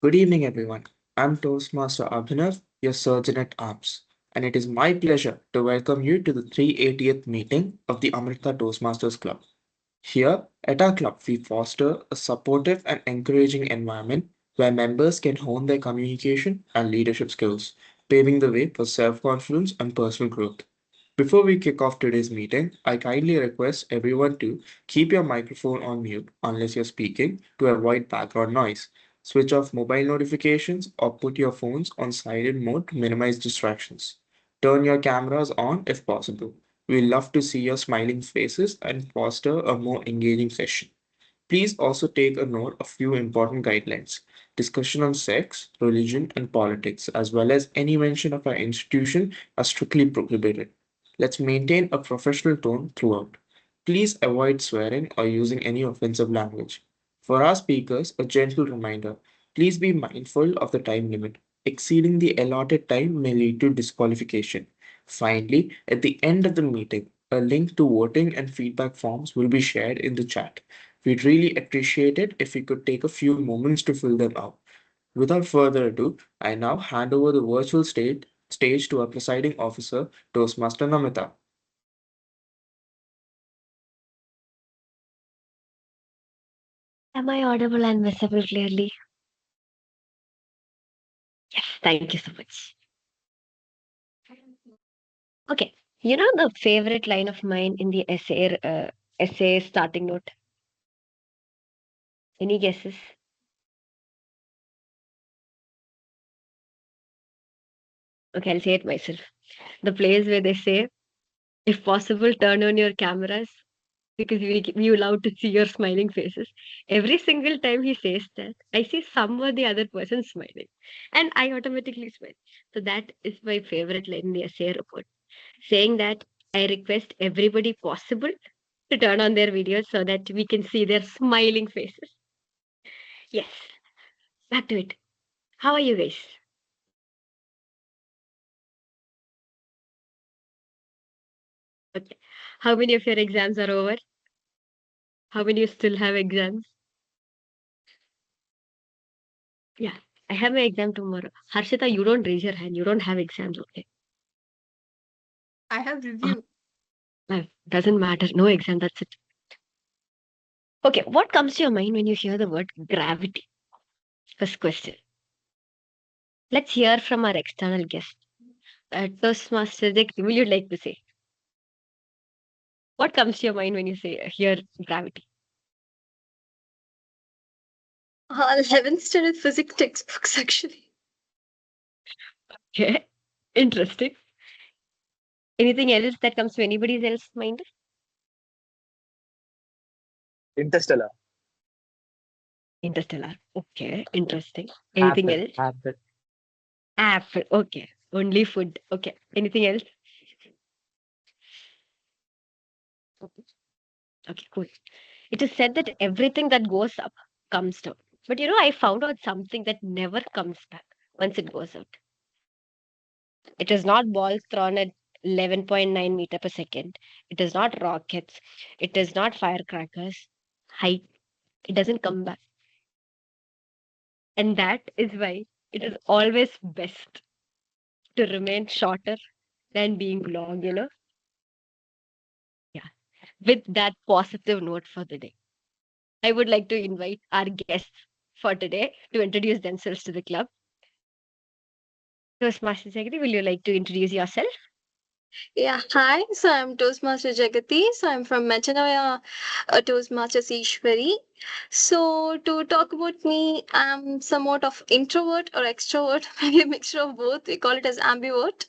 Good evening, everyone. I'm Toastmaster Abhinav, your surgeon at arms, and it is my pleasure to welcome you to the 380th meeting of the Amrita Toastmasters Club. Here at our club, we foster a supportive and encouraging environment where members can hone their communication and leadership skills, paving the way for self confidence and personal growth. Before we kick off today's meeting, I kindly request everyone to keep your microphone on mute unless you're speaking to avoid background noise. Switch off mobile notifications or put your phones on silent mode to minimize distractions. Turn your cameras on if possible. We love to see your smiling faces and foster a more engaging session. Please also take a note of few important guidelines. Discussion on sex, religion, and politics, as well as any mention of our institution, are strictly prohibited. Let's maintain a professional tone throughout. Please avoid swearing or using any offensive language. For our speakers, a gentle reminder please be mindful of the time limit. Exceeding the allotted time may lead to disqualification. Finally, at the end of the meeting, a link to voting and feedback forms will be shared in the chat. We'd really appreciate it if you could take a few moments to fill them out. Without further ado, I now hand over the virtual stage to our presiding officer, Toastmaster Namita. Am I audible and visible clearly? Yes, thank you so much. Okay, you know the favorite line of mine in the essay starting note? Any guesses? Okay, I'll say it myself. The place where they say, if possible, turn on your cameras because we allowed to see your smiling faces. Every single time he says that, I see some or the other person smiling, and I automatically smile. So that is my favorite line in the essay report, saying that I request everybody possible to turn on their videos so that we can see their smiling faces. Yes, back to it. How are you guys? Okay. How many of your exams are over? How many you still have exams? Yeah, I have my exam tomorrow. Harshita, you don't raise your hand. You don't have exams, okay? I have Uh, review. doesn't matter. No exam. That's it. Okay, what comes to your mind when you hear the word gravity? First question. Let's hear from our external guest. Toastmaster Dick, will you like to say? What comes to your mind when you say hear gravity? 11th standard physics textbooks, actually. Okay, interesting. Anything else that comes to anybody's else mind? Interstellar. Interstellar. Okay, interesting. Anything Apple. else? Apple. Apple. Okay, only food. Okay, anything else? Okay, cool. It is said that everything that goes up comes down. But I found out something that never comes back once it goes out. It is not balls thrown at 11.9 meter per second. It is not rockets. It is not firecrackers. Height. It doesn't come back. And that is why it is always best to remain shorter than being long. Yeah. With that positive note for the day, I would like to invite our guests for today to introduce themselves to the club. Toastmaster Jagadi, will you like to introduce yourself? Yeah, hi. So I'm Toastmaster Jagati. So I'm from Machanaya Toastmasters Ishwari. So to talk about me, I'm somewhat of introvert or extrovert, maybe a mixture of both. We call it as ambivert.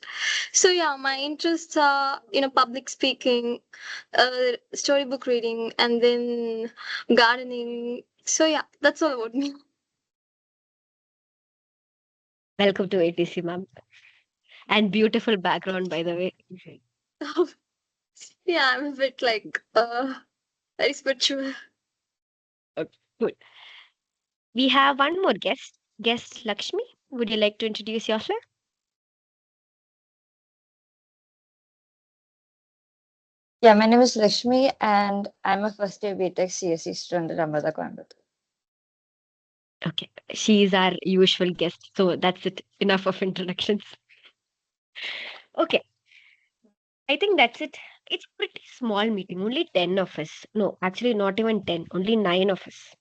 So yeah, my interests are public speaking, storybook reading, and then gardening. So yeah, that's all about me. Welcome to ATC, ma'am. And beautiful background, by the way. Yeah, I'm a bit like very spiritual. Okay, good. We have one more guest Lakshmi. Would you like to introduce yourself? Yeah, my name is Lakshmi and I'm a first year BTech CSE student at Amrita Coimbatore. Okay, she is our usual guest, so that's it. Enough of introductions. Okay, I think that's it. It's a pretty small meeting, only 10 of us. No, actually, not even 10, only 9 of us.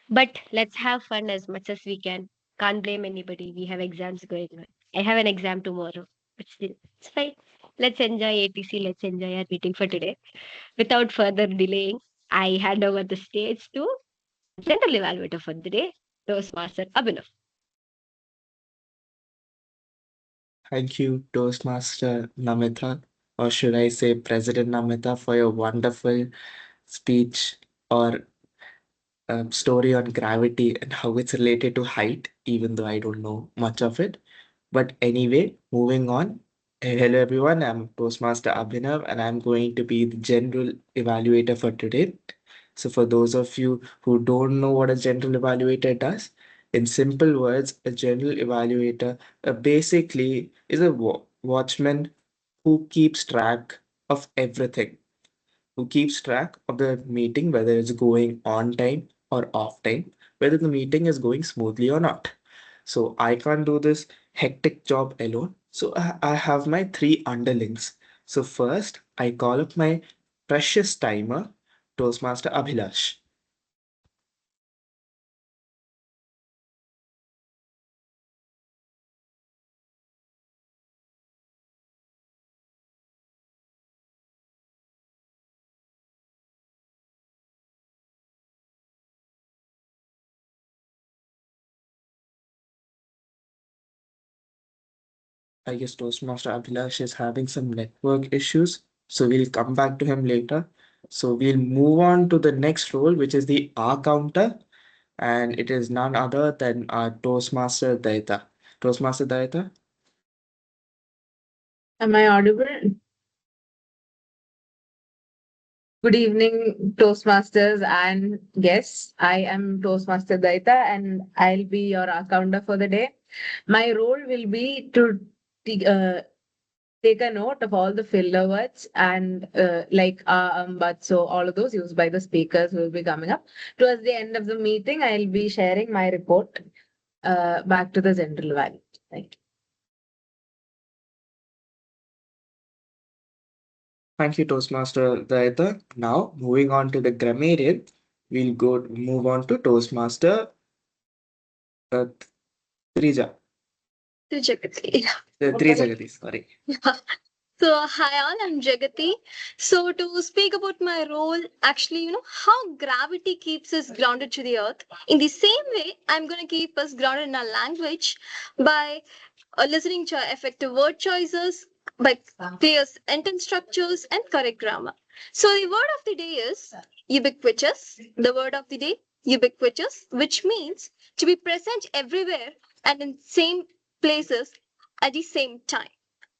But let's have fun as much as we can. Can't blame anybody. We have exams going on. I have an exam tomorrow, but still, it's fine. Let's enjoy ATC. Let's enjoy our meeting for today. Without further delaying, I hand over the stage to general evaluator for the day, Toastmaster Abhinav. Thank you, Toastmaster Namita, or should I say President Namita, for your wonderful speech or story on gravity and how it's related to height, even though I don't know much of it. But anyway, moving on. Hello everyone, I'm Toastmaster Abhinav and I'm going to be the general evaluator for today. So for those of you who don't know what a general evaluator does, in simple words, a general evaluator basically is a watchman who keeps track of everything, who keeps track of the meeting, whether it's going on time or off time, whether the meeting is going smoothly or not. So I can't do this hectic job alone. So I have my three underlings. So first, I call up my precious timer, Toastmaster Abhilash. I guess Toastmaster Abhilash is having some network issues, so we'll come back to him later. So we'll move on to the next role, which is the R counter, and it is none other than our Toastmaster Daita. Toastmaster Daita? Am I audible? Good evening, Toastmasters and guests. I am Toastmaster Daita and I'll be your accountant for the day. My role will be to t- uh, take a note of all the filler words and but so all of those used by the speakers will be coming up. Towards the end of the meeting, I'll be sharing my report back to the general value. Thank you. Thank you, Toastmaster Daita. Now, moving on to the grammarian, we'll move on to Toastmaster uh, Trija. To Jagati. Trijagati, sorry. So, hi all, I'm Jagati. So, to speak about my role, actually, how gravity keeps us grounded to the earth. In the same way, I'm going to keep us grounded in our language by listening to effective word choices, by clear sentence structures, and correct grammar. So, the word of the day is ubiquitous. The word of the day, ubiquitous, which means to be present everywhere and in same places at the same time,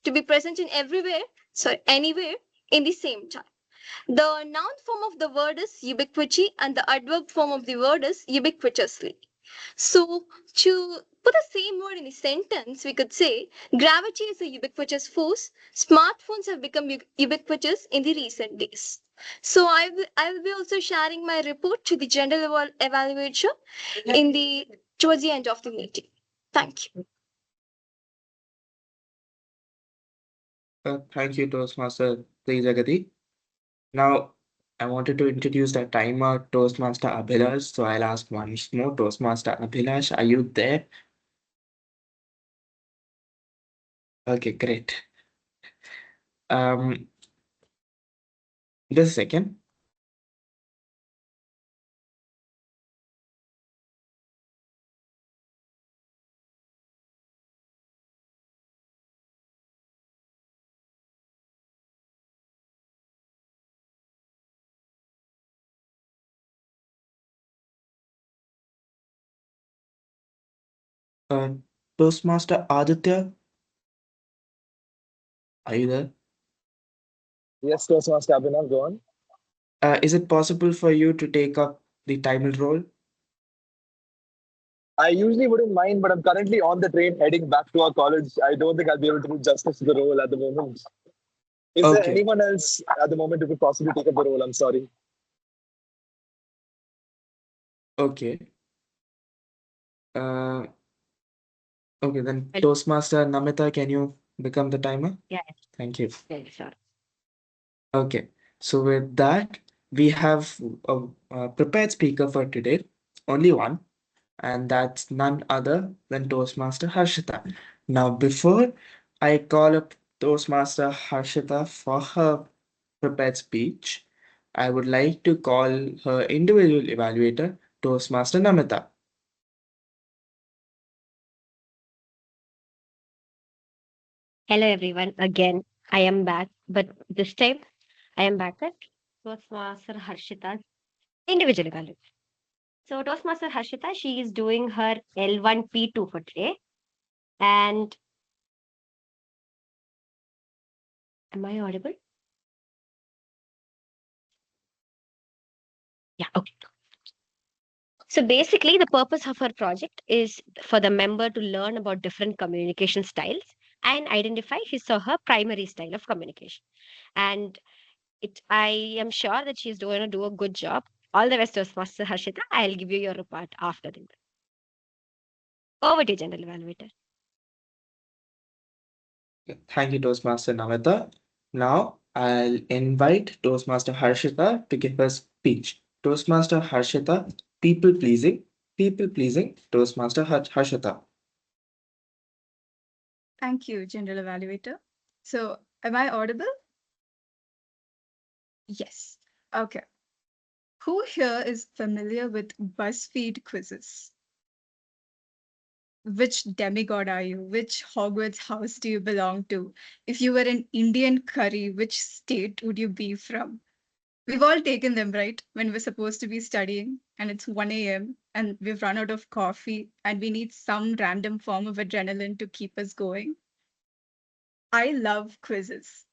to be present in everywhere, sorry, anywhere in the same time. The noun form of the word is ubiquity and the adverb form of the word is ubiquitously. So, to put the same word in the sentence, we could say gravity is a ubiquitous force. Smartphones have become ubiquitous in the recent days. So, I will be also sharing my report to the general evaluator in the towards the end of the meeting. Thank you. Thank you, Toastmaster Trijagati. Now, I wanted to introduce the timer, Toastmaster Abhilash. So I'll ask once more, Toastmaster Abhilash, are you there? Okay, great. Um, just a second. Uh, Toastmaster Aditya, are you there? Yes, Toastmaster Abhinav, go on. Is it possible for you to take up the title role? I usually wouldn't mind, but I'm currently on the train heading back to our college. I don't think I'll be able to do justice to the role at the moment. Is there Okay, anyone else at the moment who could possibly take up the role? I'm sorry. okay. Uh, okay, then Well, Toastmaster Namita, can you become the timer? yeah, Thank you. yeah, sure. Okay, so with that, we have a prepared speaker for today, only one, and that's none other than Toastmaster Harshita. Now, before I call up Toastmaster Harshita for her prepared speech, I would like to call her individual evaluator, Toastmaster Namita. Hello, everyone. Again, I am back, but this time I am back at Toastmaster Harshita's individual evaluation. So, Toastmaster Harshita, she is doing her L1 P2 for today. And am I audible? Yeah, okay. So basically, the purpose of her project is for the member to learn about different communication styles and identify his or her primary style of communication. And I am sure that she's going to do a good job. All the best, Master Harshita. I'll give you your report after the over to you, General Evaluator. Thank you, Toastmaster Namita. Now, I'll invite Toastmaster Harshita to give her speech. Toastmaster Harshita, people pleasing, Toastmaster Harshita. Thank you, General Evaluator. So, am I audible? Yes. Okay. Who here is familiar with BuzzFeed quizzes? Which demigod are you? Which Hogwarts house do you belong to? If you were an Indian curry, which state would you be from? We've all taken them, right? When we're supposed to be studying and it's 1 a.m. and we've run out of coffee and we need some random form of adrenaline to keep us going. I love quizzes.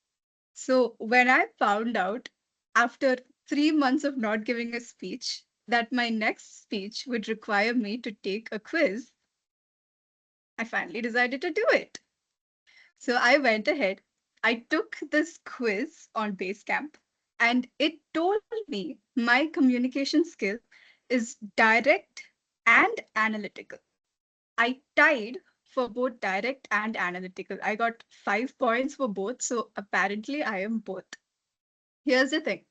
So when I found out after 3 months of not giving a speech that my next speech would require me to take a quiz, I finally decided to do it. So I went ahead. I took this quiz on Basecamp, and it told me my communication skill is direct and analytical. I tied for both direct and analytical. I got 5 points for both, so apparently I am both. Here's the thing.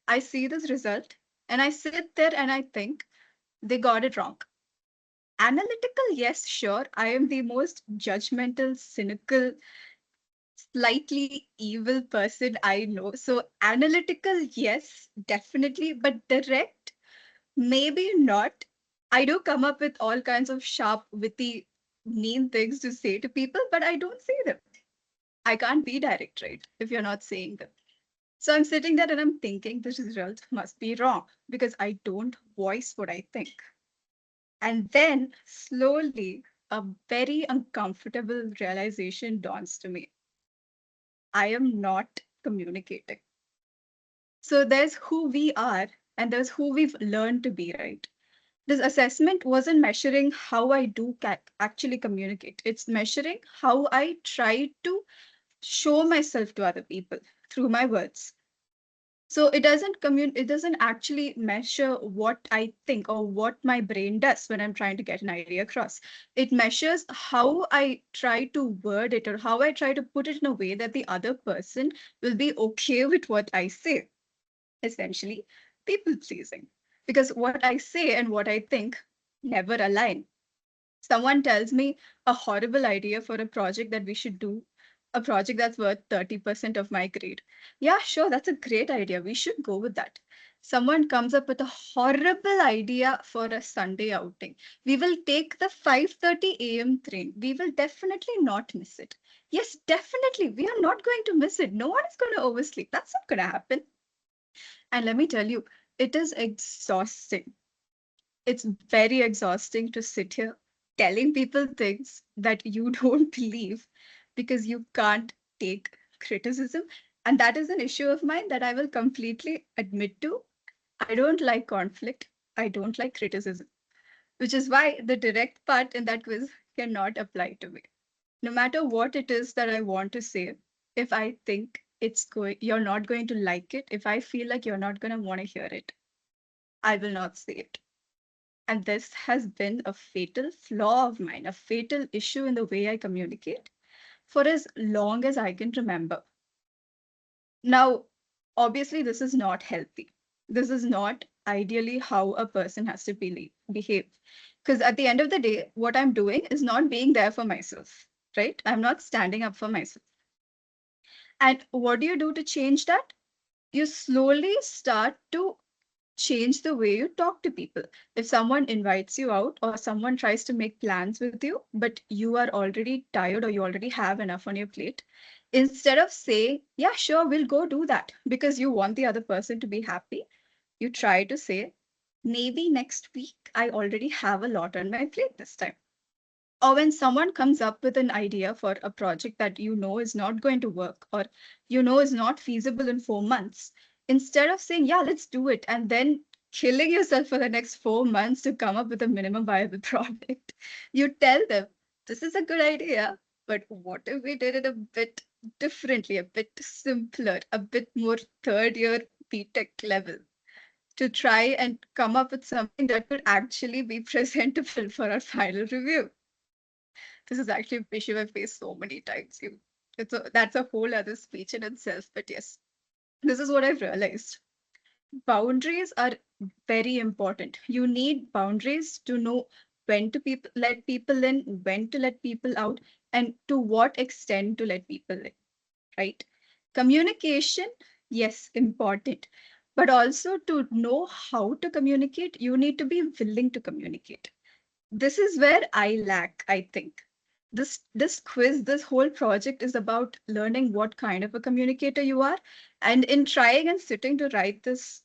I see this result and I sit there and I think they got it wrong. Analytical, yes, sure. I am the most judgmental, cynical, slightly evil person I know. So, analytical, yes, definitely. But direct, maybe not. I do come up with all kinds of sharp, witty, mean things to say to people, but I don't say them. I can't be direct, right? If you're not saying them. So I'm sitting there and I'm thinking this result must be wrong because I don't voice what I think. And then slowly, a very uncomfortable realization dawns to me. I am not communicating. So there's who we are and there's who we've learned to be, right? This assessment wasn't measuring how I do actually communicate. It's measuring how I try to show myself to other people through my words. So it doesn't actually measure what I think or what my brain does when I'm trying to get an idea across. It measures how I try to word it or how I try to put it in a way that the other person will be okay with what I say. Essentially, people pleasing. Because what I say and what I think never align. Someone tells me a horrible idea for a project that we should do, a project that's worth 30% of my grade. Yeah, sure, that's a great idea. We should go with that. Someone comes up with a horrible idea for a Sunday outing. We will take the 5:30 a.m. train. We will definitely not miss it. Yes, definitely. We are not going to miss it. No one is going to oversleep. That's not going to happen. And let me tell you, it is exhausting. It's very exhausting to sit here telling people things that you don't believe because you can't take criticism. And that is an issue of mine that I will completely admit to. I don't like conflict. I don't like criticism, which is why the direct part in that quiz cannot apply to me. No matter what it is that I want to say, if I think you're not going to like it, if I feel like you're not going to want to hear it, I will not say it. And this has been a fatal flaw of mine, a fatal issue in the way I communicate for as long as I can remember. Now, obviously, this is not healthy. This is not ideally how a person has to behave. Because at the end of the day, what I'm doing is not being there for myself, right? I'm not standing up for myself. And what do you do to change that? You slowly start to change the way you talk to people. If someone invites you out or someone tries to make plans with you, but you are already tired or you already have enough on your plate, instead of saying, yeah, sure, we'll go do that because you want the other person to be happy, you try to say, maybe next week, I already have a lot on my plate this time. Or when someone comes up with an idea for a project that you know is not going to work or you know is not feasible in 4 months, instead of saying, yeah, let's do it, and then killing yourself for the next 4 months to come up with a minimum viable product, you tell them, this is a good idea, but what if we did it a bit differently, a bit simpler, a bit more third year BTech level? To try and come up with something that could actually be presentable for our final review. This is actually an issue I've faced so many times. That's a whole other speech in itself. But yes, this is what I've realized. Boundaries are very important. You need boundaries to know when to let people in, when to let people out, and to what extent to let people in, right? Communication, yes, important. But also to know how to communicate, you need to be willing to communicate. This is where I lack, I think. This quiz, this whole project is about learning what kind of a communicator you are. And in trying and sitting to write this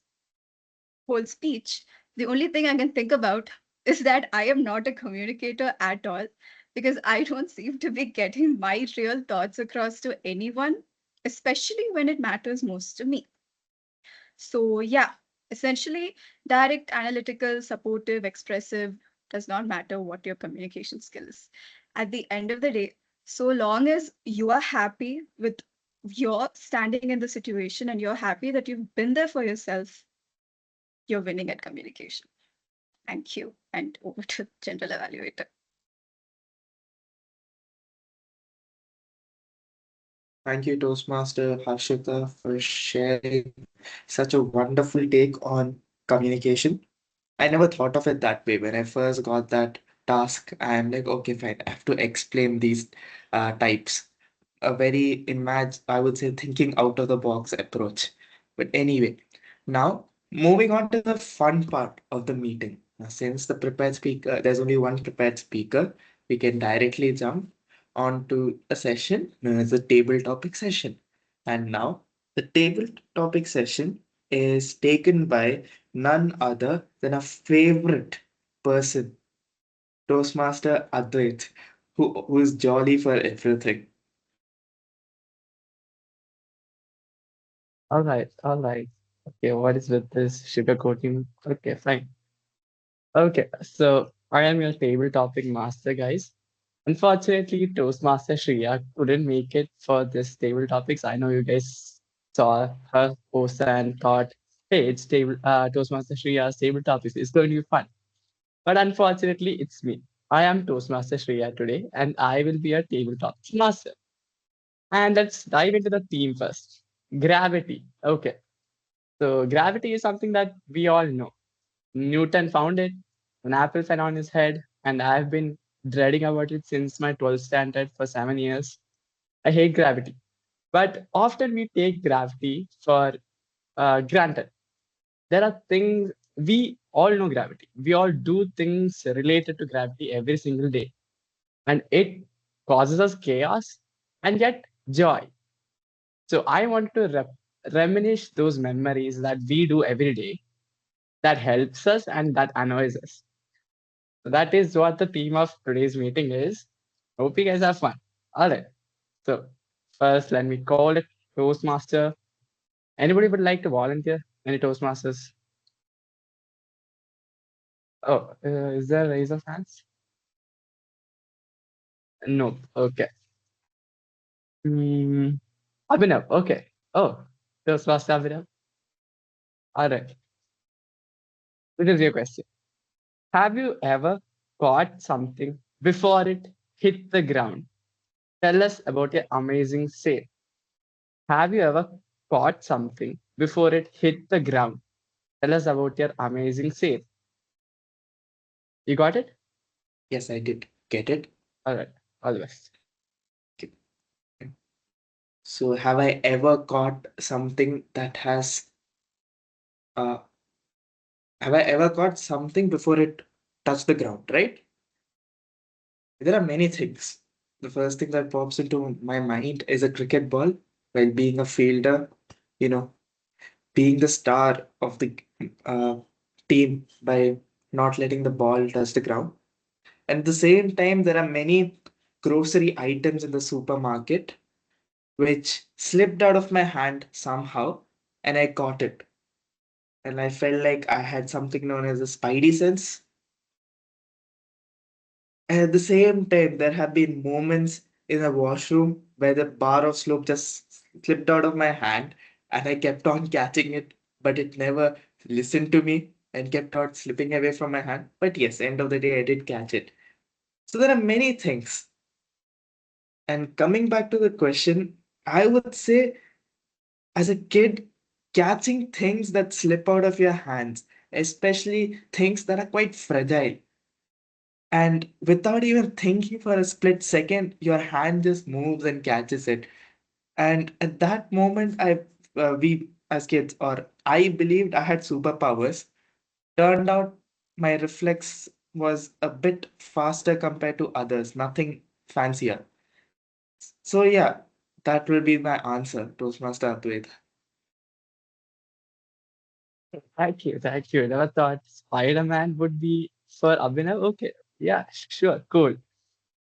whole speech, the only thing I can think about is that I am not a communicator at all because I don't seem to be getting my real thoughts across to anyone, especially when it matters most to me. So, yeah, essentially, direct, analytical, supportive, expressive does not matter what your communication skill is. At the end of the day, so long as you are happy with your standing in the situation and you're happy that you've been there for yourself, you're winning at communication. Thank you. And over to general evaluator. Thank you, Toastmaster Harshita, for sharing such a wonderful take on communication. I never thought of it that way. When I first got that task, I'm like, okay, fine, I have to explain these types. A very I would say, thinking out of the box approach. But anyway, now moving on to the fun part of the meeting. Now, since there's only one prepared speaker, we can directly jump onto a session known as the table topic session. And now the table topic session is taken by none other than a favorite person, Toastmaster Advait, who is jolly for everything. All right, all right. Okay, what is with this sugar coating? Okay, fine. Okay, so I am your table topic master, guys. Unfortunately, Toastmaster Shreya couldn't make it for this table topics. I know you guys saw her post and thought, hey, it's Toastmaster Shreya's table topics. It's going to be fun. But unfortunately, it's me. I am Toastmaster Shreya today, and I will be a table topics master. And let's dive into the theme first. Gravity. Okay. So gravity is something that we all know. Newton found it, an apple fell on his head, and I've been dreading about it since my 12th standard for 7 years. I hate gravity. But often we take gravity for granted. There are things, we all know gravity. We all do things related to gravity every single day. And it causes us chaos and yet joy. So I want to reminisce those memories that we do every day that helps us and that annoys us. So that is what the theme of today's meeting is. Hope you guys have fun. All right. So first, let me call it Toastmaster. Anybody would like to volunteer? Any Toastmasters? Oh, is there a raise of hands? No. Okay. Hmm. Abhinav. Okay. Oh, Toastmaster Abhinav. All right. What is your question? Have you ever caught something before it hit the ground? Tell us about your amazing save. Have you ever caught something before it hit the ground? Tell us about your amazing save. You got it? Yes, I did get it. All right. All the best. Okay. So, have I ever caught something that uh, have I ever caught something before it touched the ground, right? There are many things. The first thing that pops into my mind is a cricket ball. While being a fielder, you know, being the star of the uh, team by not letting the ball touch the ground. At the same time, there are many grocery items in the supermarket which slipped out of my hand somehow, and I caught it. And I felt like I had something known as a spidey sense. And at the same time, there have been moments in the washroom where the bar of soap just slipped out of my hand, and I kept on catching it, but it never listened to me and kept on slipping away from my hand. But yes, end of the day, I did catch it. So there are many things. And coming back to the question, I would say as a kid, catching things that slip out of your hands, especially things that are quite fragile. And without even thinking for a split second, your hand just moves and catches it. And at that moment, we as kids, or I believed I had superpowers. Turned out my reflex was a bit faster compared to others, nothing fancier. So yeah, that will be my answer, Toastmaster Advaita. Thank you. Thank you. Never thought Spider-Man would be for Abhinav. Okay. Yeah, sure. Cool.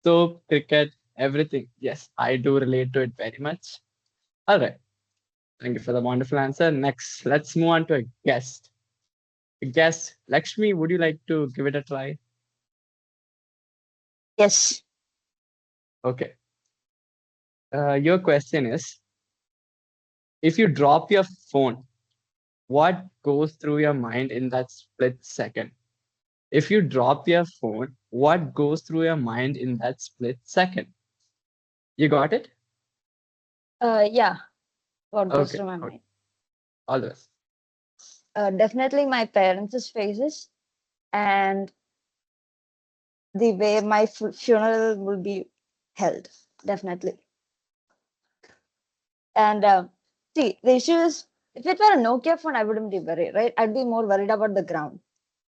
So, cricket, everything. Yes, I do relate to it very much. All right. Thank you for the wonderful answer. Next, let's move on to a guest. A guest, Lakshmi, would you like to give it a try? Yes. Okay. Your question is, if you drop your phone, what goes through your mind in that split second? If you drop your phone, what goes through your mind in that split second? You got it? Yeah. What goes Okay. through my Okay. mind? All the best. Definitely my parents' faces and the way my funeral will be held. Definitely. And see, the issue is, if it were a Nokia phone, I wouldn't be worried, right? I'd be more worried about the ground.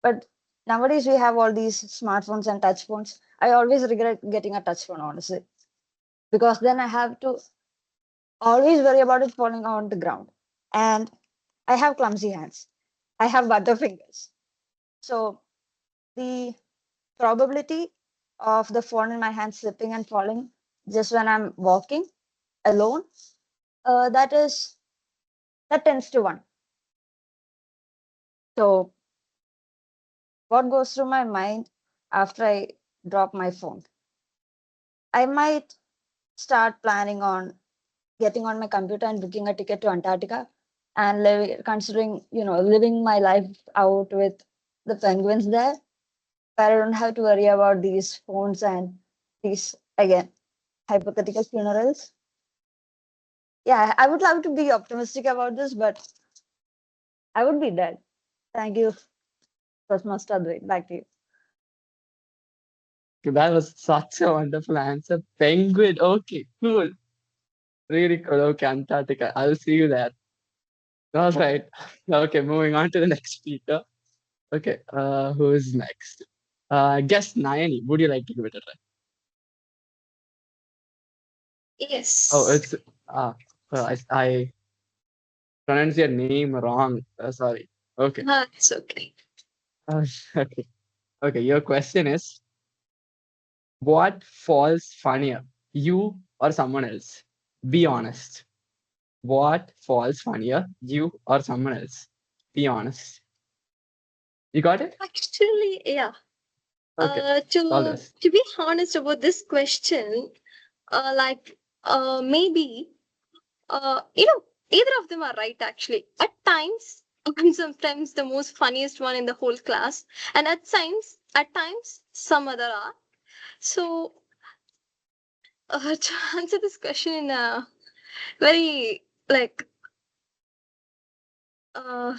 But nowadays we have all these smartphones and touch phones. I always regret getting a touch phone, honestly, because then I have to always worry about it falling on the ground. And I have clumsy hands. I have butterfingers. So the probability of the phone in my hand slipping and falling just when I'm walking alone, that is that tends to one. So what goes through my mind after I drop my phone? I might start planning on getting on my computer and booking a ticket to Antarctica and considering, living my life out with the penguins there. But I don't have to worry about these phones and these, again, hypothetical funerals. Yeah, I would love to be optimistic about this, but I would be dead. Thank you, Toastmaster Advait. Back to you. That was such a wonderful answer. Penguin. Okay, cool. Really cool. Okay, Antarctica. I'll see you there. All right. Okay, moving on to the next speaker. Okay, who is next? Guest Nayani. Would you like to give it a try? Oh, Yes. it's I pronounced your name wrong. Sorry. Okay. That's okay. Okay. Okay. Your question is, what falls funnier, you or someone else? Be honest. What falls funnier, you or someone else? Be honest. You got it? Actually, yeah. Okay. All To this. to be honest about this question, maybe either of them are right actually. At times, I'm sometimes the most funniest one in the whole class, and at times, some other are. So, to answer this question in a very like, uh,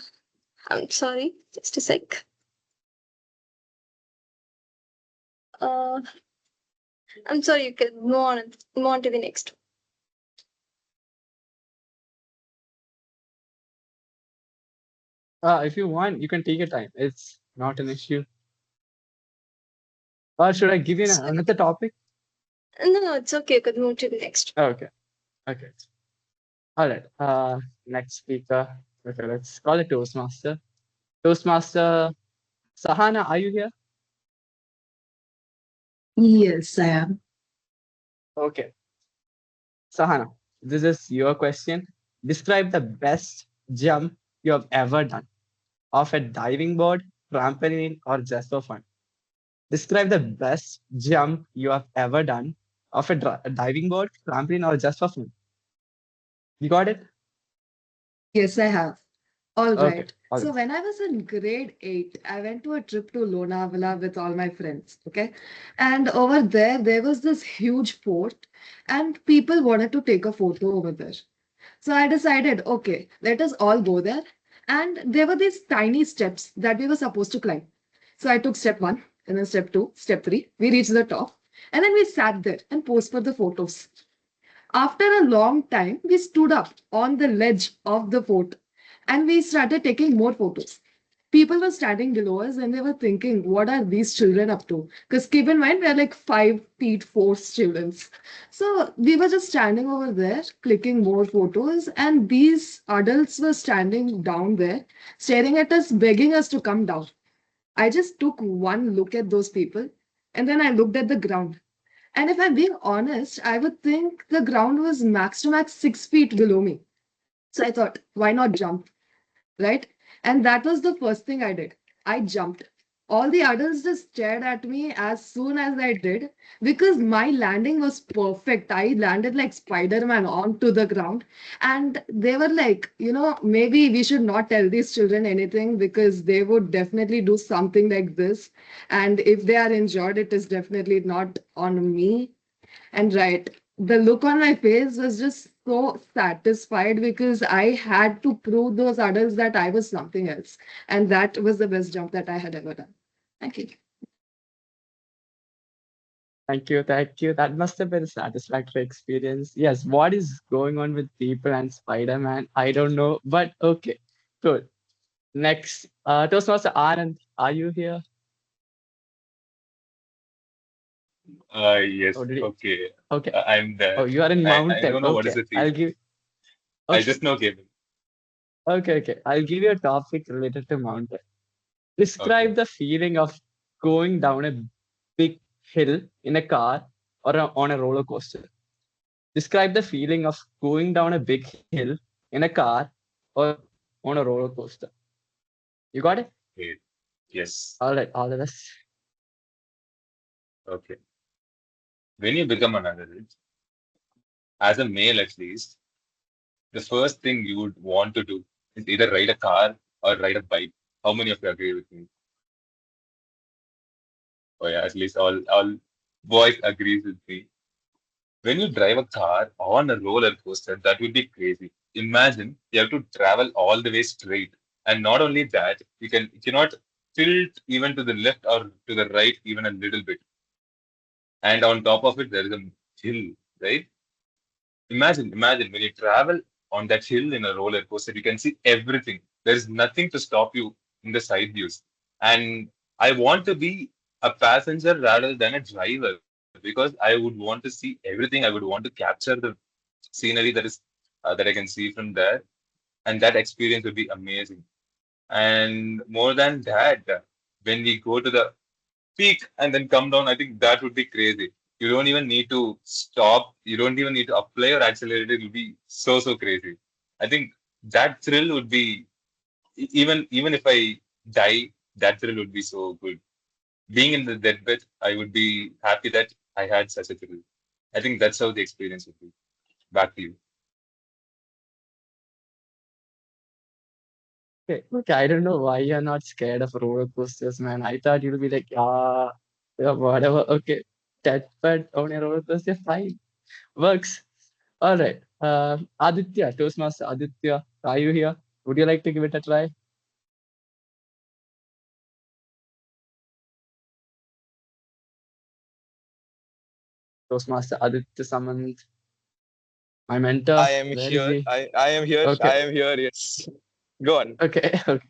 I'm sorry, just a sec. Uh, I'm sorry, you can move on to the next. If you want, you can take your time. It's not an issue. Or should I give you So, another topic? no, it's okay. You can move to the next. Okay. Okay. All right. Next speaker. Okay, let's call it Toastmaster. Toastmaster Sahana, are you here? Yes, I am. Okay. Sahana, this is your question. Describe the best jump you have ever done off a diving board, trampoline, or just for fun. Describe the best jump you have ever done off a diving board, trampoline, or just for fun. You got it? Yes, I have. All Okay. right. All So right. when I was in grade 8, I went to a trip to Lonavala with all my friends. Okay. And over there, there was this huge fort, and people wanted to take a photo over there. So I decided, okay, let us all go there. And there were these tiny steps that we were supposed to climb. So I took step one, and then step two, step three. We reached the top, and then we sat there and posed for the photos. After a long time, we stood up on the ledge of the fort and we started taking more photos. People were standing below us and they were thinking, what are these children up to? Because keep in mind, we're like 5 feet 4 children. So we were just standing over there, clicking more photos, and these adults were standing down there, staring at us, begging us to come down. I just took one look at those people and then I looked at the ground. And if I'm being honest, I would think the ground was max to max 6 feet below me. So I thought, why not jump? Right? And that was the first thing I did. I jumped. All the others just stared at me as soon as I did because my landing was perfect. I landed like Spider Man onto the ground. And they were like, maybe we should not tell these children anything because they would definitely do something like this. And if they are injured, it is definitely not on me. And right, the look on my face was just so satisfied because I had to prove those adults that I was something else. And that was the best jump that I had ever done. Thank you. Thank you. Thank you. That must have been a satisfactory experience. Yes. What is going on with people and Spider Man? I don't know. But okay. Good. Next, Toastmaster Anand, are you here? Yes, Oh, did you? okay. Okay. I'm Oh, there. you are in I mountain. don't know what is Okay. the I'll theme. give. I Okay. just know gaming. Okay. Okay. I'll give you a topic related to mountain. Okay. Describe the feeling of going down a big hill in a car or on a roller coaster. Describe the feeling of going down a big hill in a car or on a roller coaster. You got it? Okay. Yes. All right. All the best. Okay. When you become an adult, as a male at least, the first thing you would want to do is either ride a car or ride a bike. How many of you agree with me? Oh yeah, at least all boys agrees with me. When you drive a car on a roller coaster, that would be crazy. Imagine you have to travel all the way straight. And not only that, you cannot tilt even to the left or to the right even a little bit. And on top of it, there is a hill, right? Imagine when you travel on that hill in a roller coaster, you can see everything. There is nothing to stop you in the side views. And I want to be a passenger rather than a driver because I would want to see everything. I would want to capture the scenery that I can see from there, and that experience would be amazing. And more than that, when we go to the peak and then come down, I think that would be crazy. You don't even need to stop. You don't even need to apply or accelerate. It will be so crazy. I think that thrill would be even if I die, that thrill would be so good. Being in the deathbed, I would be happy that I had such a thrill. I think that's how the experience would be. Back to you. Okay, okay. I don't know why you're not scared of roller coasters, man. I thought you'd be like, yeah, whatever. Okay, that but on a roller coaster, fine, works. All right. Aditya, Toastmaster Aditya, are you here? Would you like to give it a try? Toastmaster Aditya Samant, my mentor. I am Where is here. he? I am here. Okay, I am here. Yes. Go on. okay, okay.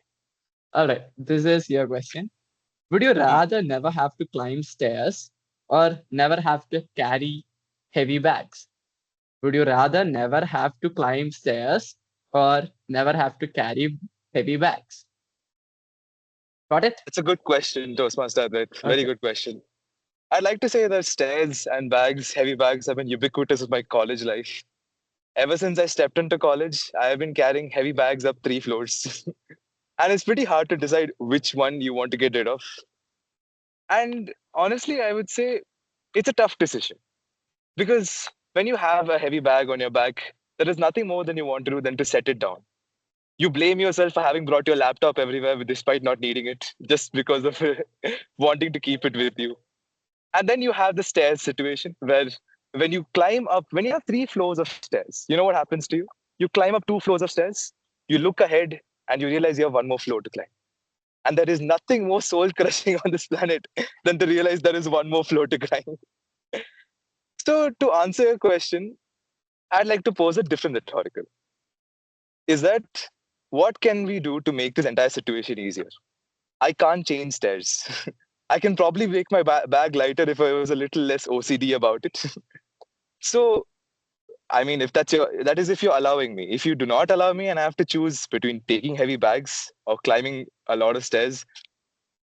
All right. This is your question. Would you Hmm. rather never have to climb stairs or never have to carry heavy bags? Would you rather never have to climb stairs or never have to carry heavy bags? Got it? It's a good question, Toastmaster. That very Okay. good question. I'd like to say that stairs and bags, heavy bags, have been ubiquitous of my college life. Ever since I stepped into college, I have been carrying heavy bags up 3 floors. And it's pretty hard to decide which one you want to get rid of. And honestly, I would say it's a tough decision because when you have a heavy bag on your back, there is nothing more than you want to do than to set it down. You blame yourself for having brought your laptop everywhere despite not needing it, just because of wanting to keep it with you. And then you have the stairs situation where when you climb up, when you have 3 floors of stairs, you know what happens to you? You climb up 2 floors of stairs, you look ahead, and you realize you have one more floor to climb. And there is nothing more soul crushing on this planet than to realize there is one more floor to climb. So, to answer your question, I'd like to pose a different rhetorical. Is that what can we do to make this entire situation easier? I can't change stairs. I can probably make my bag lighter if I was a little less OCD about it. So, I mean, if that is if you're allowing me. If you do not allow me and I have to choose between taking heavy bags or climbing a lot of stairs,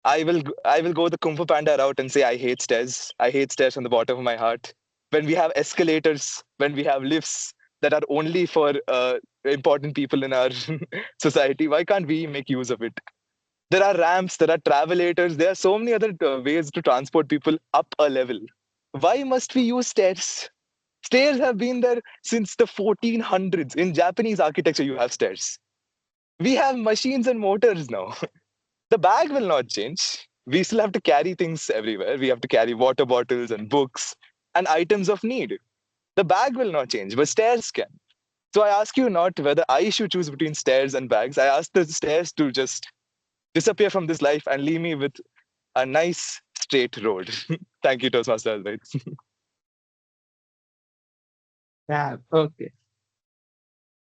I will go the Kung Fu Panda route and say I hate stairs. I hate stairs from the bottom of my heart. When we have escalators, when we have lifts that are only for important people in our society, why can't we make use of it? There are ramps, there are travelators, there are so many other ways to transport people up a level. Why must we use stairs? Stairs have been there since the 1400s. In Japanese architecture, you have stairs. We have machines and motors now. The bag will not change. We still have to carry things everywhere. We have to carry water bottles and books and items of need. The bag will not change, but stairs can. So I ask you not whether I should choose between stairs and bags. I ask the stairs to just disappear from this life and leave me with a nice straight road. Thank you, Toastmasters. Right? Yeah. Okay.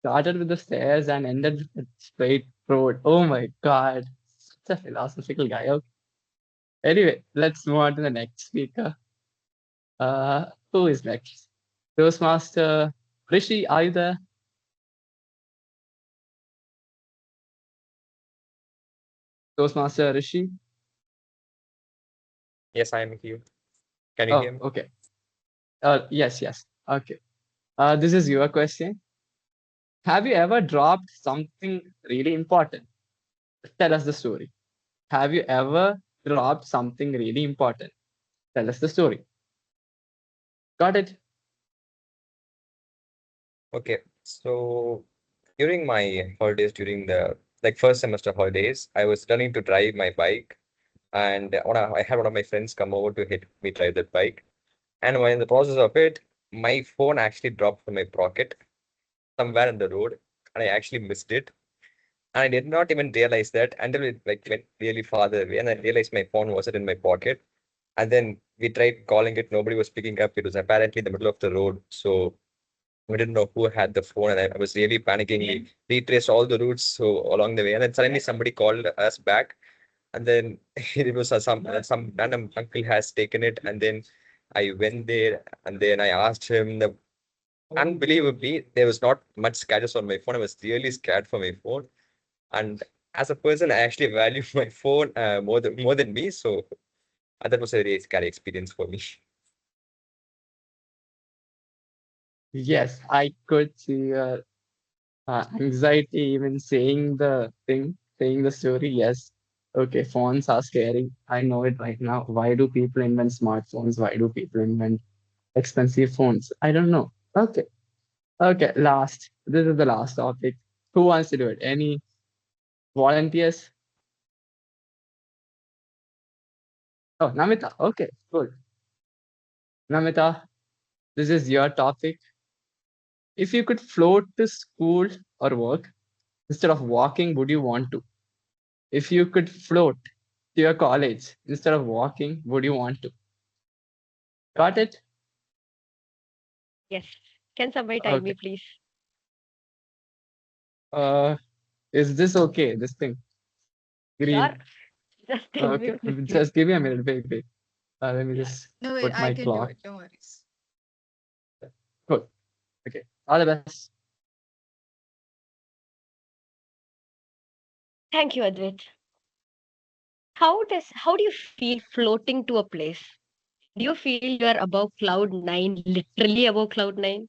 Started with the stairs and ended with a straight road. Oh my God. Such a philosophical guy. Okay. Anyway, let's move on to the next speaker. Who is next? Toastmaster Rishi, are you there? Toastmaster Rishi? Yes, I am here. Can you hear Oh, me? okay. Yes, yes. Okay. This is your question. Have you ever dropped something really important? Tell us the story. Have you ever dropped something really important? Tell us the story. Got it? Okay. So during my holidays, during the like first semester holidays, I was learning to drive my bike, and I had one of my friends come over to help me drive that bike. And while in the process of it, my phone actually dropped from my pocket somewhere in the road, and I actually missed it. And I did not even realize that until it like went really farther away, and I realized my phone wasn't in my pocket. And then we tried calling it, nobody was picking up. It was apparently in the middle of the road. So we didn't know who had the phone, and I was really panicking. We retraced all the routes so along the way, and then suddenly somebody called us back, and then it was some random uncle has taken it, and then I went there, and then I asked him. Unbelievably, there was not much scratches on my phone. I was really scared for my phone, and as a person, I actually value my phone more than me. So that was a very scary experience for me. Yes, I could see your anxiety even saying the thing, saying the story. Yes. Okay, phones are scary. I know it right now. Why do people invent smartphones? Why do people invent expensive phones? I don't know. Okay. Okay, last. This is the last topic. Who wants to do it? Any? Volunteers? Oh, Namita. Okay, cool. Namita, this is your topic. If you could float to school or work instead of walking, would you want to? If you could float to your college instead of walking, would you want to? Got it? Yes. Can somebody time me, Okay. please? Uh, is this okay? This thing, Sure. green. Just tell me Okay, on the screen. just give me a minute. Wait, wait. Let me Yeah. just No, wait, put I my can do clock. it. Don't worry. Cool. Okay. All the best. Thank you, Advait. How do you feel floating to a place? Do you feel you are above cloud nine, literally above cloud nine?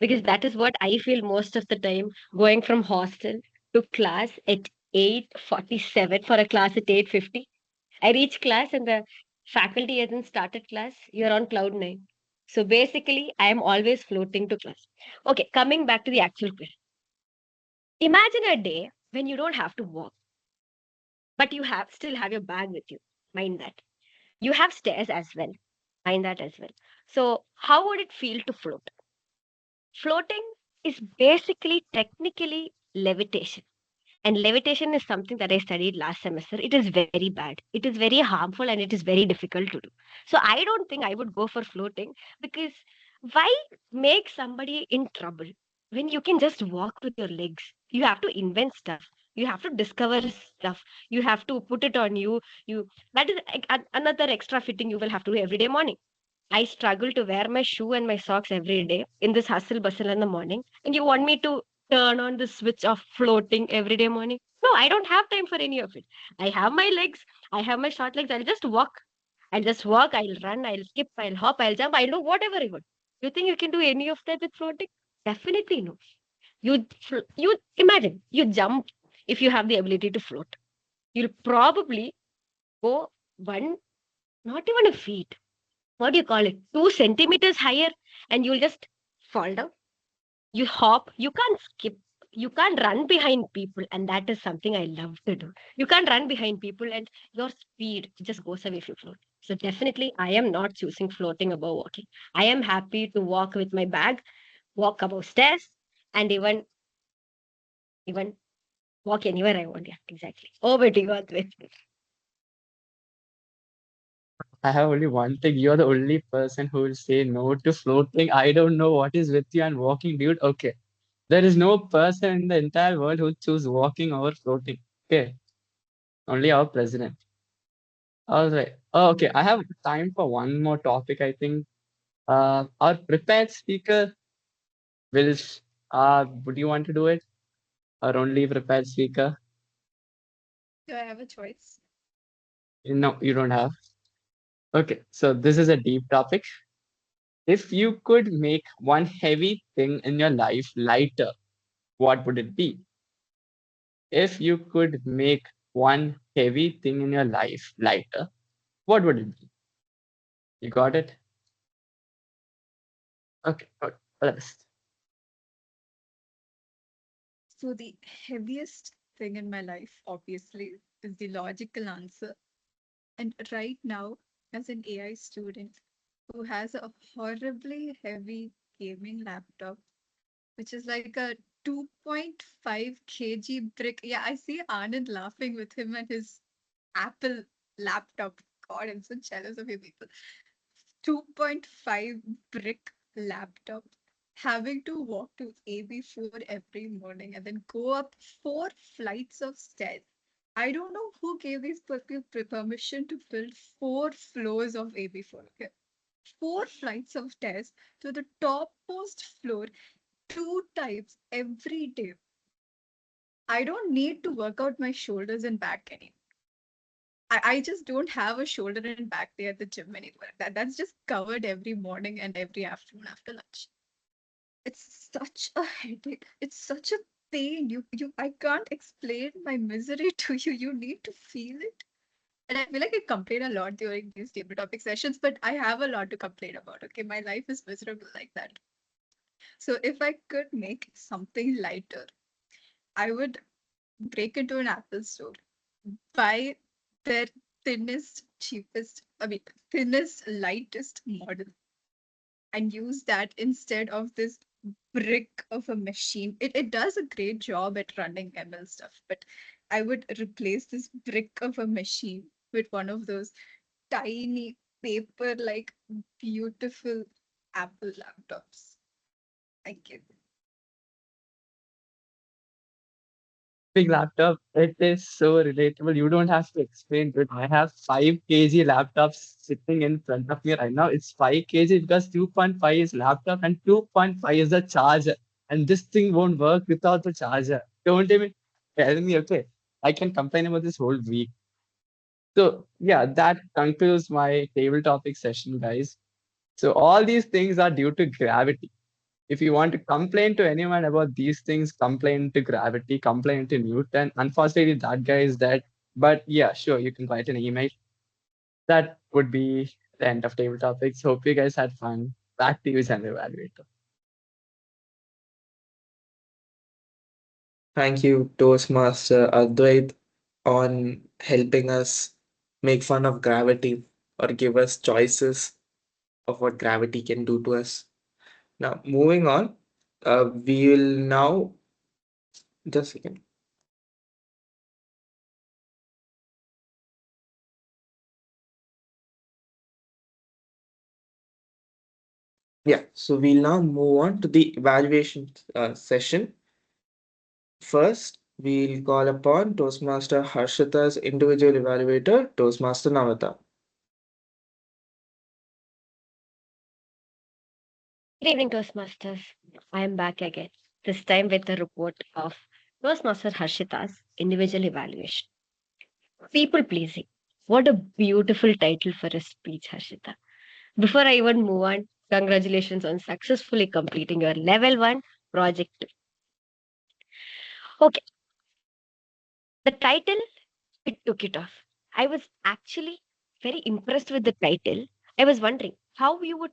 Because that is what I feel most of the time going from hostel to class at 8:47 for a class at 8:50. I reach class and the faculty hasn't started class. You're on cloud nine. So basically, I am always floating to class. Okay, coming back to the actual question. Imagine a day when you don't have to walk, but you have still have your bag with you. Mind that. You have stairs as well. Mind that as well. So how would it feel to float? Floating is basically technically levitation. And levitation is something that I studied last semester. It is very bad. It is very harmful and it is very difficult to do. So I don't think I would go for floating because why make somebody in trouble when you can just walk with your legs? You have to invent stuff. You have to discover stuff. You have to put it on you. You that is another extra fitting you will have to do every day morning. I struggle to wear my shoe and my socks every day in this hustle bustle in the morning. And you want me to turn on the switch of floating every day morning? No, I don't have time for any of it. I have my legs. I have my short legs. I'll just walk. I'll just walk. I'll run. I'll skip. I'll hop. I'll jump. I'll do whatever I want. You think you can do any of that with floating? Definitely no. You imagine you jump if you have the ability to float. You'll probably go one, not even a feet, what do you call it, 2 centimeters higher, and you'll just fall down. You hop, you can't skip, you can't run behind people, and that is something I love to do. You can't run behind people, and your speed just goes away if you float. So definitely, I am not choosing floating above walking. I am happy to walk with my bag, walk above stairs, and even walk anywhere I want. Yeah, exactly. Over to you, Advait. I have only one thing. You're the only person who will say no to floating. I don't know what is with you and walking, dude. Okay. There is no person in the entire world who choose walking over floating. Okay. Only our president. All right. Oh, okay. I have time for one more topic, I think. Our prepared speaker will, would you want to do it? Or only prepared speaker? Do I have a choice? No, you don't have. Okay. So this is a deep topic. If you could make one heavy thing in your life lighter, what would it be? If you could make one heavy thing in your life lighter, what would it be? You got it? Okay, good. All the best. So the heaviest thing in my life, obviously, is the logical answer. And right now, as an AI student who has a horribly heavy gaming laptop, which is like a 2.5 kg brick. Yeah, I see Anand laughing with him and his Apple laptop. God, I'm so jealous of you people. 2.5 brick laptop, having to walk to AB4 every morning and then go up 4 flights of stairs. I don't know who gave these people permission to build 4 floors of AB4. Okay. 4 flights of stairs to the topmost floor 2 times every day. I don't need to work out my shoulders and back anymore. I just don't have a shoulder and back day at the gym anymore. That's just covered every morning and every afternoon after lunch. It's such a headache. It's such a pain. I can't explain my misery to you. You need to feel it. And I feel like I complain a lot during these table topic sessions, but I have a lot to complain about. Okay, my life is miserable like that. So if I could make something lighter, I would break into an Apple store, buy their thinnest, cheapest, thinnest, lightest model, and use that instead of this brick of a machine. It does a great job at running ML stuff, but I would replace this brick of a machine with one of those tiny paper like beautiful Apple laptops. Thank you. Big laptop, it is so relatable. You don't have to explain it. I have 5 kg laptops sitting in front of me right now. It's 5 kg because 2.5 is laptop and 2.5 is the charger. And this thing won't work without the charger. Don't even tell me, okay? I can complain about this whole week. So yeah, that concludes my table topic session, guys. So all these things are due to gravity. If you want to complain to anyone about these things, complain to gravity, complain to Newton. Unfortunately, that guy is dead. But yeah, sure, you can write an email. That would be the end of table topics. Hope you guys had fun. Back to you, General Evaluator. Thank you, Toastmaster Advait, on helping us make fun of gravity or give us choices of what gravity can do to us. Now, moving on, we will now just a second. Yeah, so we'll now move on to the evaluation session. First, we'll call upon Toastmaster Harshita's individual evaluator, Toastmaster Navata. Good evening, Toastmasters. I am back again, this time with a report of Toastmaster Harshita's individual evaluation. People pleasing. What a beautiful title for a speech, Harshita. Before I even move on, congratulations on successfully completing your level 1 project. Okay, the title, it took it off. I was actually very impressed with the title. I was wondering how you would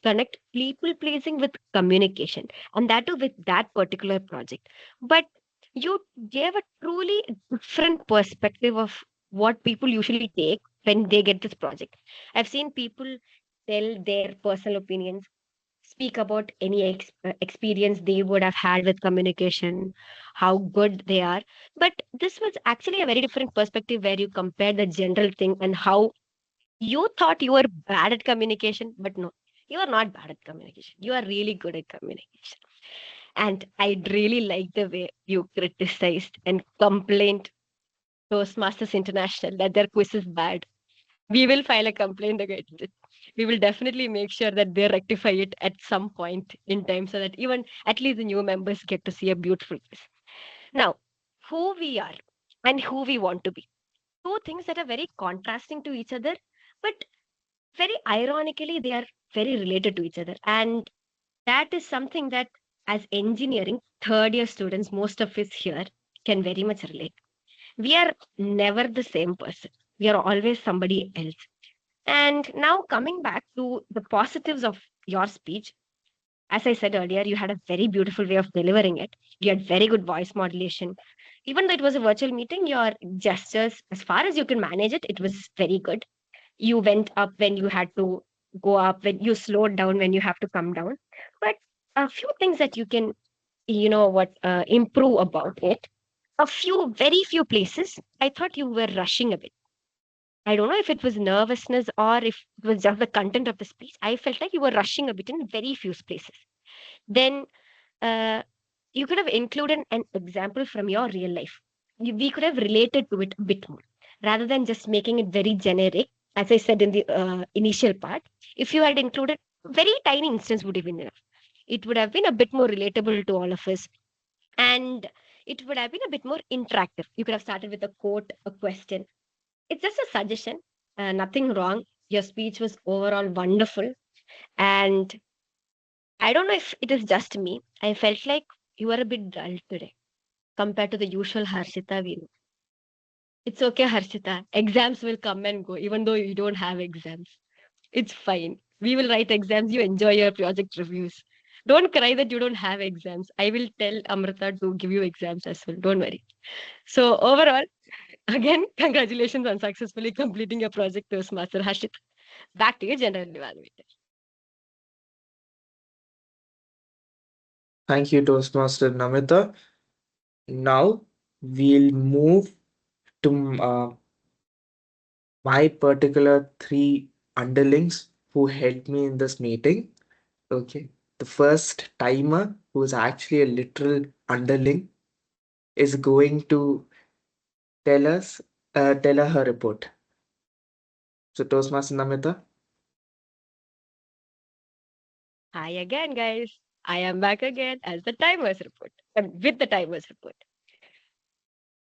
connect people pleasing with communication, and that too with that particular project. But you gave a truly different perspective of what people usually take when they get this project. I've seen people tell their personal opinions, speak about any experience they would have had with communication, how good they are. But this was actually a very different perspective where you compare the general thing and how you thought you were bad at communication, but no, you are not bad at communication. You are really good at communication. And I really like the way you criticized and complained Toastmasters International that their quiz is bad. We will file a complaint against it. We will definitely make sure that they rectify it at some point in time so that even at least the new members get to see a beautiful quiz. Now, who we are and who we want to be. Two things that are very contrasting to each other, but very ironically, they are very related to each other. And that is something that, as engineering third year students, most of us here can very much relate. We are never the same person, we are always somebody else. And now coming back to the positives of your speech, as I said earlier, you had a very beautiful way of delivering it. You had very good voice modulation. Even though it was a virtual meeting, your gestures, as far as you can manage it, it was very good. You went up when you had to go up, when you slowed down when you have to come down. But a few things that you can, improve about it. A few, very few places, I thought you were rushing a bit. I don't know if it was nervousness or if it was just the content of the speech. I felt like you were rushing a bit in very few places. Then uh, you could have included an example from your real life. We could have related to it a bit more rather than just making it very generic. As I said in the initial part, if you had included very tiny instance would have been enough. It would have been a bit more relatable to all of us, and it would have been a bit more interactive. You could have started with a quote, a question. It's just a suggestion, nothing wrong. Your speech was overall wonderful. And I don't know if it is just me. I felt like you were a bit dull today compared to the usual Harshita we know. It's okay, Harshita. Exams will come and go, even though you don't have exams. It's fine. We will write exams. You enjoy your project reviews. Don't cry that you don't have exams. I will tell Amrita to give you exams as well. Don't worry. So overall, again, congratulations on successfully completing your project, Toastmaster Hashit. Back to you, General Evaluator. Thank you, Toastmaster Namita. Now we'll move to my particular three underlings who helped me in this meeting. Okay. The first timer, who is actually a literal underling, is going to tell us, tell her report. So, Toastmaster Namita. Hi again, guys. I am back again as the timers report. With the timers report.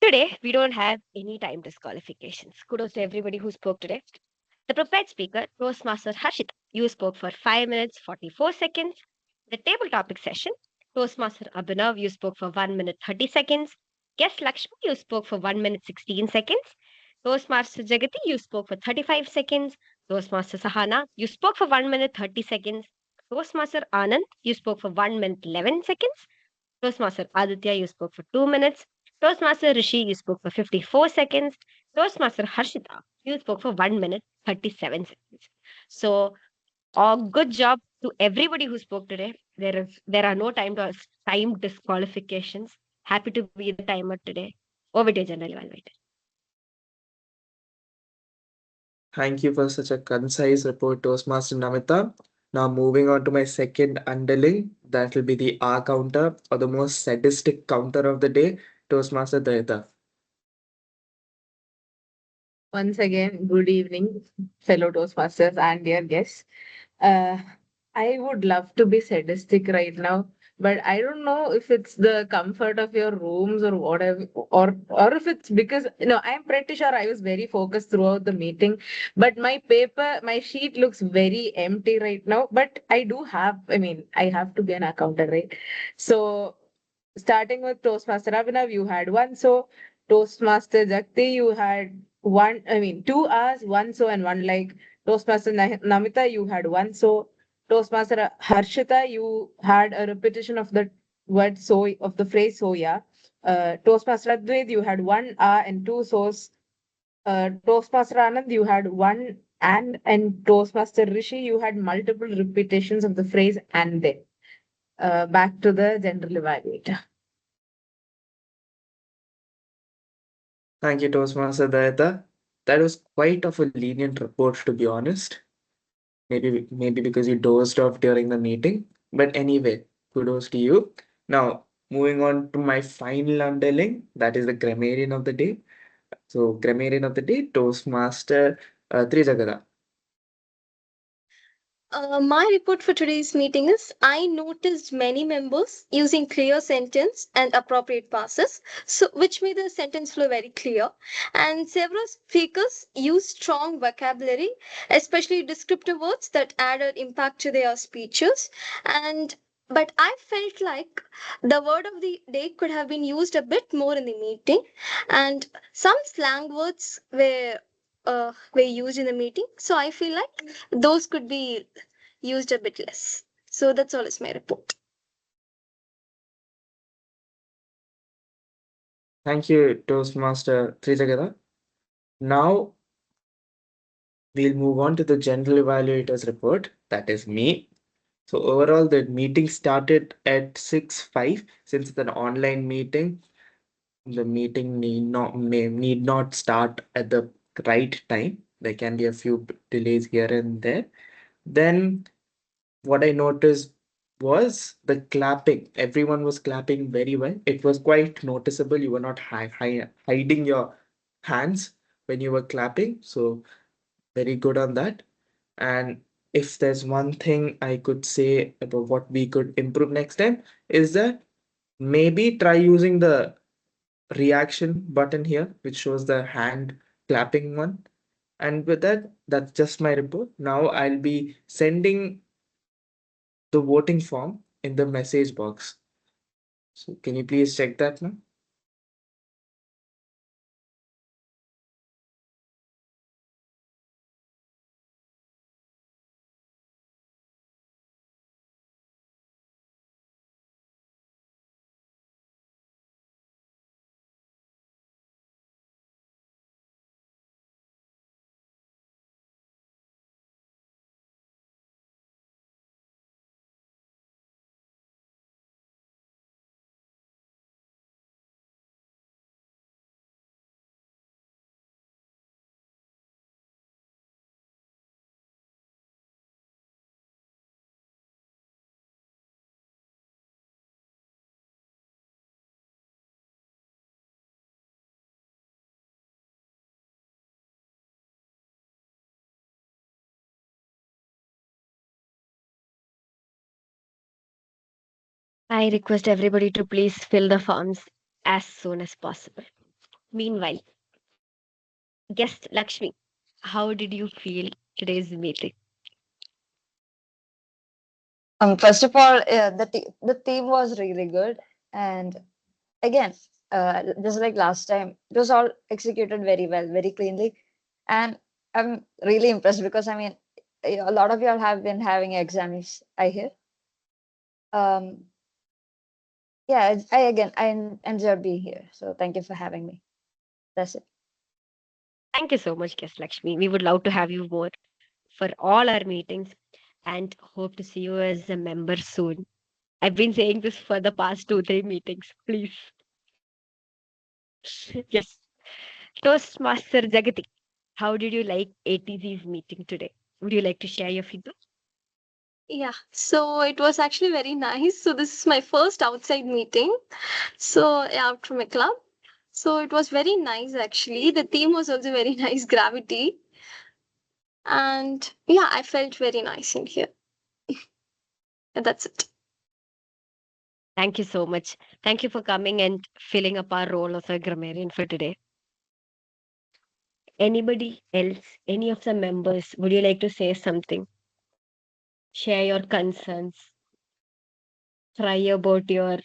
Today, we don't have any time disqualifications. Kudos to everybody who spoke today. The prepared speaker, Toastmaster Harshita, you spoke for 5 minutes 44 seconds. The table topic session, Toastmaster Abhinav, you spoke for 1 minute 30 seconds. Guest Lakshmi, you spoke for 1 minute 16 seconds. Toastmaster Jagati, you spoke for 35 seconds. Toastmaster Sahana, you spoke for 1 minute 30 seconds. Toastmaster Anand, you spoke for 1 minute 11 seconds. Toastmaster Aditya, you spoke for 2 minutes. Toastmaster Rishi, you spoke for 54 seconds. Toastmaster Harshita, you spoke for 1 minute 37 seconds. So, good job to everybody who spoke today. There are no time disqualifications. Happy to be the timer today. Over to you, General Evaluator. Thank you for such a concise report, Toastmaster Namita. Now, moving on to my second underling, that will be the R counter, or the most sadistic counter of the day, Toastmaster Dayata. Once again, good evening, fellow Toastmasters and dear guests. Uh, I would love to be sadistic right now, but I don't know if it's the comfort of your rooms or whatever, or if it's because I'm pretty sure I was very focused throughout the meeting, but my sheet looks very empty right now. But I do have, I mean, I have to be an accountant, right? So starting with Toastmaster Abhinav, you had one so. Toastmaster Jakti, you had one, I mean, 2 hours, one so and one like. Toastmaster Namita, you had one so. Toastmaster Harshita, you had a repetition of the word so, of the phrase so, yeah. Toastmaster Advaith, you had 1 hour and two so's. Toastmaster Anand, you had one and Toastmaster Rishi, you had multiple repetitions of the phrase and then. Back to the general evaluator. Thank you, Toastmaster Dayata. That was quite of a lenient report, to be honest. Maybe because you dozed off during the meeting. But anyway, kudos to you. Now, moving on to my final underling, that is the grammarian of the day. So, grammarian of the day, Toastmaster Trijagada. My report for today's meeting is I noticed many members using clear sentence and appropriate passes, so which made the sentence flow very clear. And several speakers used strong vocabulary, especially descriptive words that added impact to their speeches. And but I felt like the word of the day could have been used a bit more in the meeting, and some slang words were used in the meeting. So I feel like those could be used a bit less. So that's all is my report. Thank you, Toastmaster Trijagada. Now, we'll move on to the general evaluator's report. That is me. So overall, the meeting started at 6:05. Since it's an online meeting, the meeting need not start at the right time. There can be a few delays here and there. Then what I noticed was the clapping. Everyone was clapping very well. It was quite noticeable. You were not hiding your hands when you were clapping. So very good on that. And if there's one thing I could say about what we could improve next time, is that maybe try using the reaction button here, which shows the hand clapping one. And with that, that's just my report. Now I'll be sending the voting form in the message box. So can you please check that now? I request everybody to please fill the forms as soon as possible. Meanwhile, guest Lakshmi, how did you feel today's meeting? First of all, the theme was really good, and again, just like last time, it was all executed very well, very cleanly, and I'm really impressed because I mean, a lot of y'all have been having exams, I hear. Um, yeah, I enjoyed being here, so thank you for having me. That's it. Thank you so much, guest Lakshmi. We would love to have you more for all our meetings and hope to see you as a member soon. I've been saying this for the past 2, 3 meetings. Please. Yes. Toastmaster Jagati, how did you like ATZ's meeting today? Would you like to share your feedback? Yeah, so it was actually very nice. So this is my first outside meeting. So yeah, after my club. So it was very nice actually. The theme was also very nice, gravity. And yeah, I felt very nice in here. And that's it. Thank you so much. Thank you for coming and filling up our role as a grammarian for today. Anybody else, any of the members, would you like to say something? Share your concerns, try about your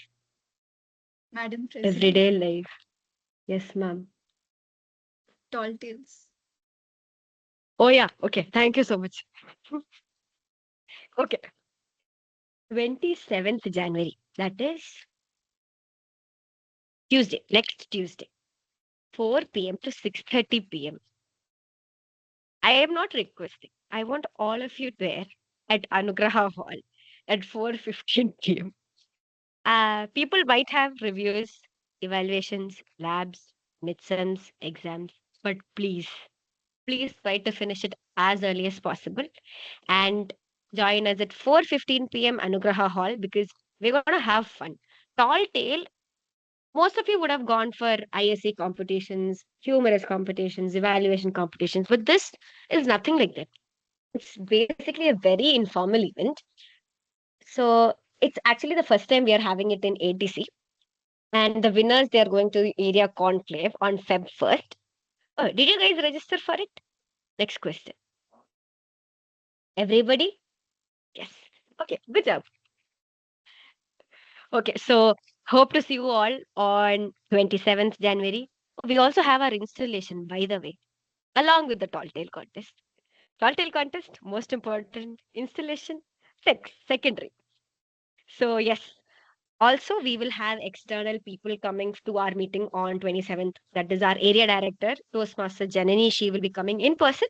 Madam President, everyday life. Yes, ma'am. tall tales. Oh, yeah. Okay. Thank you so much. Okay. 27th January. That is Tuesday, next Tuesday, 4 p.m. to 6:30 p.m. I am not requesting. I want all of you there at Anugraha Hall at 4:15 p.m. People might have reviews, evaluations, labs, midterms, exams, but please try to finish it as early as possible and join us at 4:15 p.m. Anugraha Hall because we're gonna have fun. Tall tale. Most of you would have gone for ISA competitions, humorous competitions, evaluation competitions, but this is nothing like that. It's basically a very informal event. So it's actually the first time we are having it in ATC. And the winners, they are going to the area conclave on Feb 1st. Oh, did you guys register for it? Next question. Everybody? Yes. Okay, good job. Okay, so hope to see you all on 27th January. We also have our installation, by the way, along with the tall tale contest. Tall tale contest, most important. Installation, secondary. So yes, also we will have external people coming to our meeting on 27th. That is our area director, Toastmaster Janani. She will be coming in person.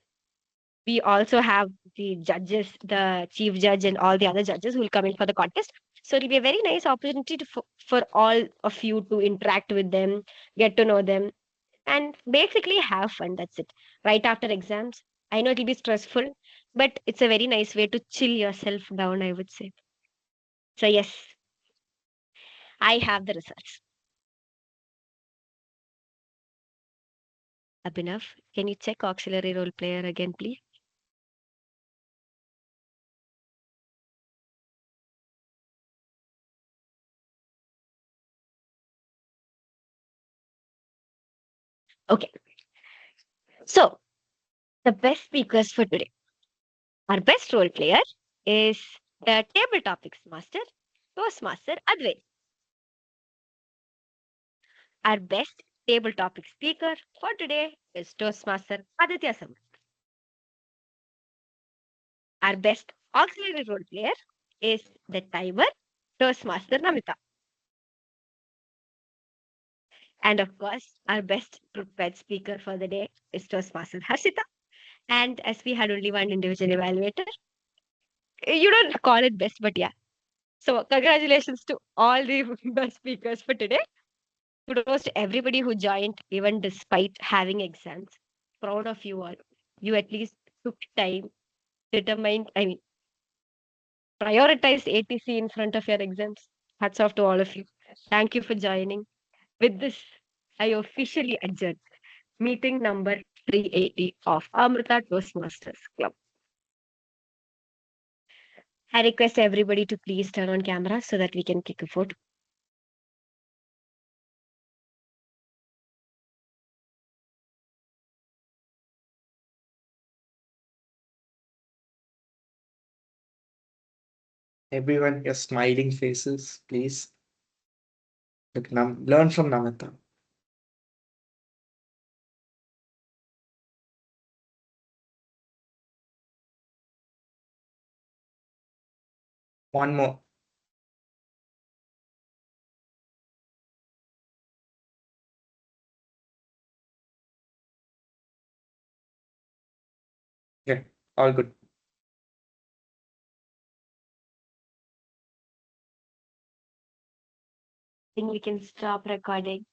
We also have the judges, the chief judge, and all the other judges who will come in for the contest. So it'll be a very nice opportunity for all of you to interact with them, get to know them, and basically have fun. That's it. Right after exams, I know it'll be stressful, but it's a very nice way to chill yourself down, I would say. So, yes, I have the results. Abhinav, can you check auxiliary role player again, please? Okay. So, the best speakers for today. Our best role player is the table topics master, Toastmaster Advait. Our best table topic speaker for today is Toastmaster Aditya Samant. Our best auxiliary role player is the timer, Toastmaster Namita. And of course, our best prepared speaker for the day is Toastmaster Harshita. And as we had only one individual evaluator, you don't call it best, but yeah. So congratulations to all the best speakers for today. Kudos to everybody who joined, even despite having exams. Proud of you all. You at least took time, determined, I mean, prioritized ATC in front of your exams. Hats off to all of you. Thank you for joining. With this, I officially adjourn meeting number 380 of Amrita Toastmasters Club. I request everybody to please turn on camera so that we can click a photo. Everyone, your smiling faces, please. Look, learn from Namita. One more. Yeah, all good. I think we can stop recording.